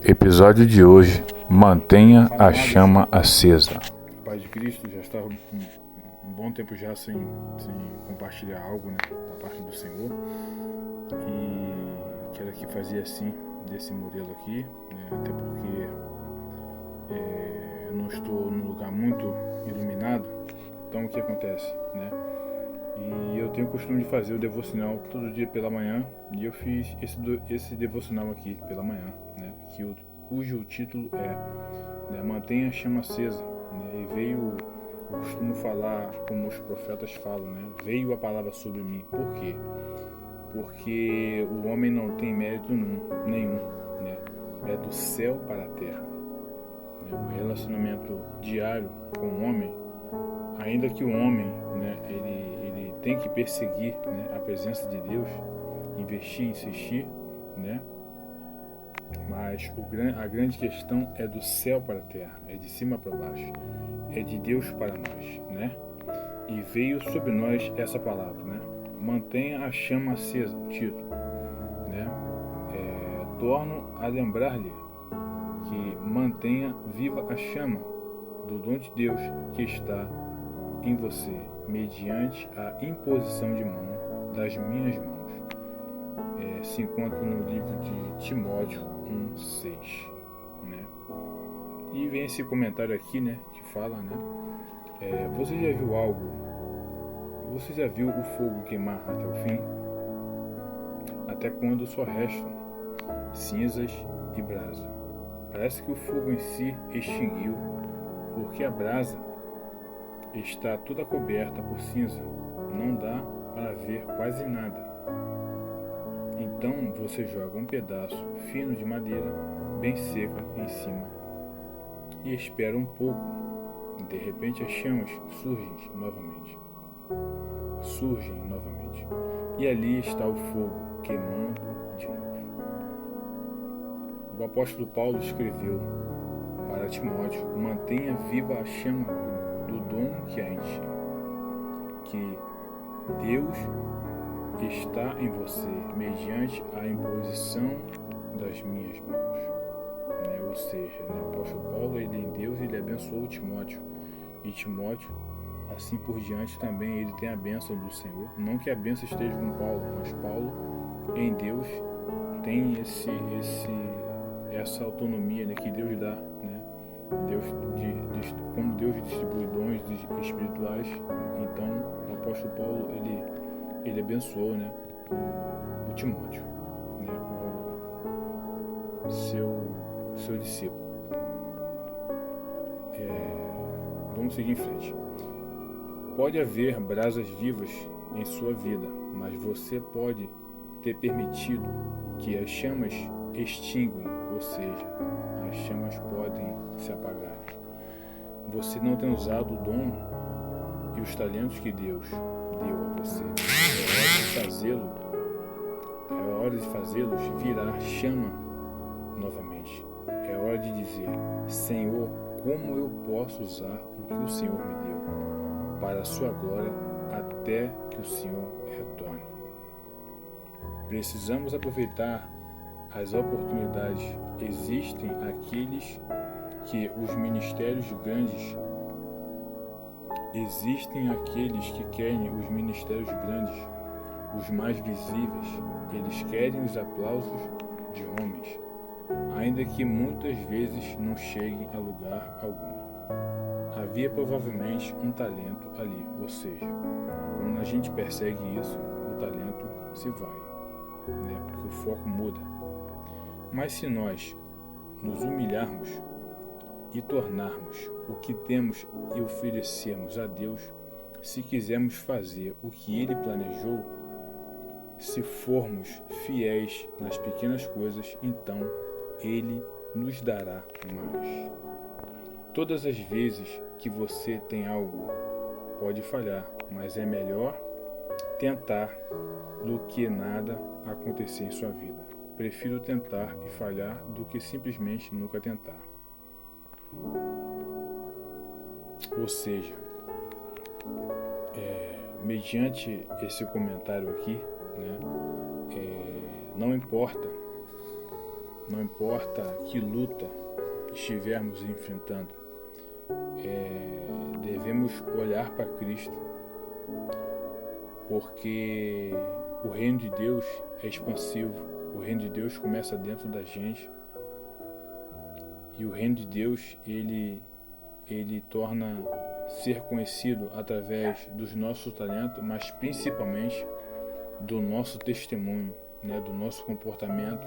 Episódio de hoje: mantenha a chama acesa. Paz de Cristo, já estava um bom tempo já sem compartilhar algo, né, da parte do Senhor, e quero aqui fazer assim, desse modelo aqui, né, até porque eu não estou num lugar muito iluminado. Então o que acontece, né? E eu tenho o costume de fazer o devocional todo dia pela manhã, e eu fiz esse devocional aqui pela manhã, né, cujo título é, né, mantenha a chama acesa, né, e veio, eu costumo falar como os profetas falam, né, veio a palavra sobre mim. Por quê? Porque o homem não tem mérito nenhum, né, é do céu para a terra, né, o relacionamento diário com o homem, ainda que o homem, né, ele tem que perseguir, né, a presença de Deus, investir, insistir, né, mas a grande questão é do céu para a terra, é de cima para baixo, é de Deus para nós, né? E veio sobre nós essa palavra, né? Mantenha a chama acesa, o título, né? Torno a lembrar-lhe que mantenha viva a chama do dom de Deus que está em você, mediante a imposição de mão das minhas mãos. Se encontra no livro de Timóteo 1:6, né? E vem esse comentário aqui, né, que fala, né? Você já viu algo? Você já viu o fogo queimar até o fim? Até quando só restam cinzas e brasa? Parece que o fogo em si extinguiu, porque a brasa está toda coberta por cinza. Não dá para ver quase nada. Então você joga um pedaço fino de madeira, bem seca, em cima e espera um pouco. De repente as chamas surgem novamente. E ali está o fogo queimando de novo. O apóstolo Paulo escreveu para Timóteo: mantenha viva a chama do dom que há em ti, que Deus está em você, mediante a imposição das minhas mãos. Ou seja, o apóstolo Paulo, ele em Deus, ele abençoou Timóteo. E Timóteo, assim por diante, também ele tem a bênção do Senhor. Não que a bênção esteja com Paulo, mas Paulo, em Deus, tem essa autonomia, né, que Deus dá, né? Como Deus distribui dons espirituais, então o apóstolo Paulo, ele abençoou, né, o Timóteo, né, o seu discípulo. Vamos seguir em frente. Pode haver brasas vivas em sua vida, mas você pode ter permitido que as chamas extinguem, ou seja, as chamas podem se apagar. Você não tem usado o dom e os talentos que Deus deu a você. É hora de fazê-los virar chama novamente. É hora de dizer: Senhor, como eu posso usar o que o Senhor me deu para a sua glória até que o Senhor retorne. Precisamos aproveitar as oportunidades. Existem aqueles que querem os ministérios grandes, os mais visíveis. Eles querem os aplausos de homens, ainda que muitas vezes não cheguem a lugar algum. Havia provavelmente um talento ali, ou seja, quando a gente persegue isso, o talento se vai, né? Porque o foco muda. Mas se nós nos humilharmos e tornarmos o que temos e oferecermos a Deus, se quisermos fazer o que Ele planejou, se formos fiéis nas pequenas coisas, então Ele nos dará mais. Todas as vezes que você tem algo, pode falhar, mas é melhor tentar do que nada acontecer em sua vida. Prefiro tentar e falhar do que simplesmente nunca tentar. Ou seja, mediante esse comentário aqui, né, não importa não importa que luta estivermos enfrentando, devemos olhar para Cristo, porque o reino de Deus é expansivo, o reino de Deus começa dentro da gente, e o reino de Deus ele torna ser conhecido através dos nossos talentos, mas principalmente do nosso testemunho, né, do nosso comportamento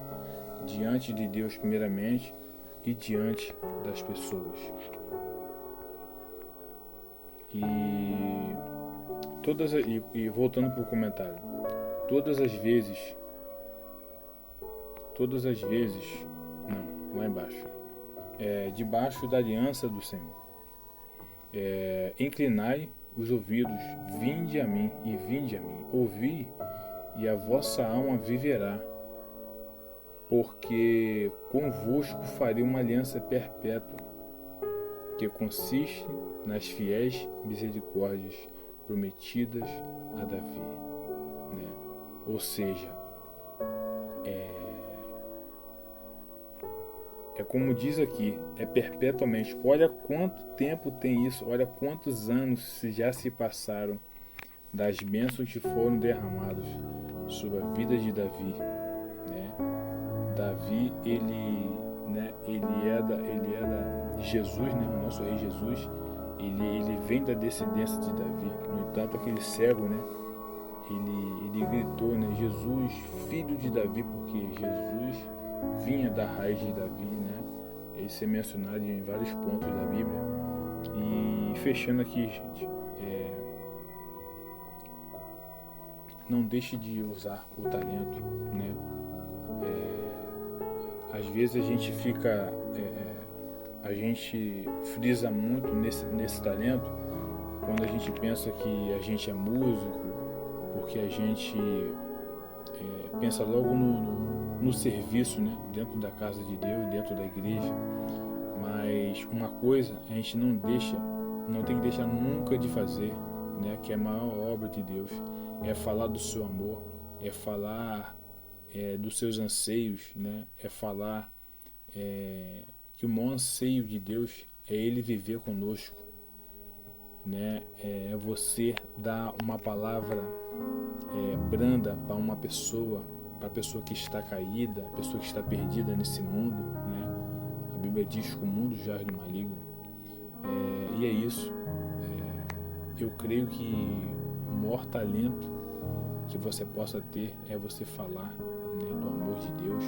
diante de Deus primeiramente e diante das pessoas. E voltando para o comentário, todas as vezes, não, lá embaixo, debaixo da aliança do Senhor, inclinai os ouvidos, vinde a mim, ouvi, e a vossa alma viverá, porque convosco farei uma aliança perpétua, que consiste nas fiéis misericórdias prometidas a Davi, né? Ou seja, como diz aqui, perpetuamente. Olha quanto tempo tem isso, olha quantos anos já se passaram das bênçãos que foram derramadas sobre a vida de Davi, né? Davi, ele é de Jesus, né? O nosso rei Jesus, ele vem da descendência de Davi. No entanto, aquele cego, né? Ele gritou, né? Jesus, filho de Davi, porque Jesus vinha da raiz de Davi, né? Isso é mencionado em vários pontos da Bíblia. E fechando aqui, gente, não deixe de usar o talento, né? Às vezes a gente fica, a gente frisa muito nesse talento quando a gente pensa que a gente é músico, porque a gente pensa logo no serviço, né? Dentro da casa de Deus, dentro da igreja. Mas uma coisa a gente não tem que deixar nunca de fazer, né? Que é a maior obra de Deus, é falar do seu amor, é falar dos seus anseios, né? É falar que o maior anseio de Deus é Ele viver conosco, né? É você dar uma palavra branda para uma pessoa, para a pessoa que está caída, a pessoa que está perdida nesse mundo, né? A Bíblia diz que o mundo jaz do maligno. E é isso. Eu creio que o maior talento que você possa ter é você falar, né, do amor de Deus,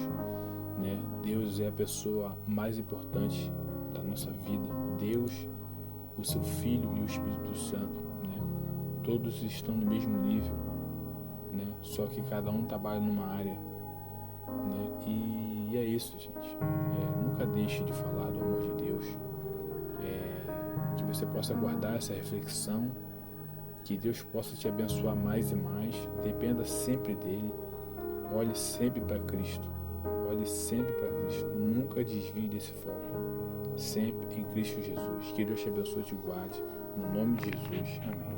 né? Deus é a pessoa mais importante da nossa vida. Deus, o seu Filho e o Espírito Santo, né? Todos estão no mesmo nível, né? Só que cada um trabalha numa área, né? E é isso, gente. Nunca deixe de falar do amor de Deus. Que você possa guardar essa reflexão, que Deus possa te abençoar mais e mais. Dependa sempre dele. Olhe sempre para Cristo. Olhe sempre para Cristo. Nunca desvie desse foco. Sempre em Cristo Jesus. Que Deus te abençoe e te guarde. No nome de Jesus. Amém.